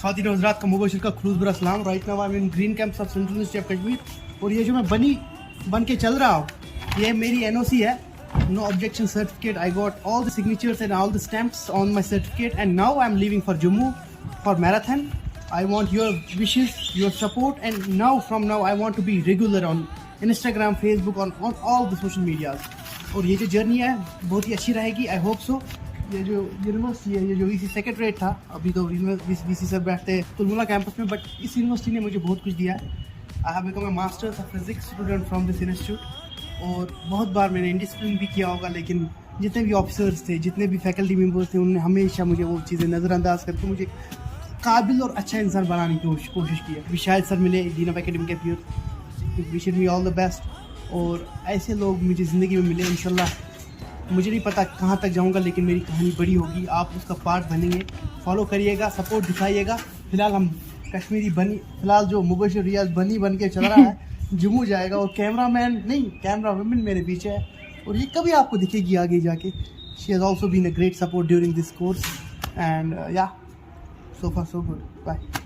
खातिन हज़रात का मुबशिर का खलूस बुरा सलाम। Right now I M in green camps of central university of Kashmir. और ये जो मैं बन के चल रहा हूँ, ये मेरी NOC है, no objection certificate. I got all the signatures and all the stamps on my certificate and now I am leaving for Jammu for marathon. I want your wishes, your support, and from now I want to be regular on Instagram, Facebook, on all the social medias. और ये जो journey है बहुत ही अच्छी रहेगी, I hope so. ये जो university है, ये जो VC सेक्रेटरीट था, अभी तो VC सर बैठते हैं तुलमुला कैंपस में, बट इस यूनिवर्सिटी ने मुझे बहुत कुछ दिया है। I have become a masters of physics student from this institute. और बहुत बार मैंने इंडिसिप्लिन भी किया होगा, लेकिन जितने भी ऑफिसर्स थे, जितने भी फैकल्टी मेम्बर्स थे, उन्होंने हमेशा मुझे वो चीज़ें नज़रअंदाज करके मुझे काबिल और अच्छा इंसान बनाने की कोशिश की है। अभी शायद सर मिले dean of academic affairs, wish me all the best. और ऐसे लोग मुझे ज़िंदगी में मिले इंशाल्लाह। मुझे नहीं पता कहाँ तक जाऊँगा, लेकिन मेरी कहानी बड़ी होगी, आप उसका पार्ट बनेंगे। फॉलो करिएगा, सपोर्ट दिखाइएगा। फिलहाल हम फिलहाल जो मुबशिर रियाज बन के चल रहा है जम्मू जाएगा, और कैमरा वुमेन मेरे पीछे है, और ये कभी आपको दिखेगी आगे जाके। She has also been a great support during this course and yeah so far so good. Bye.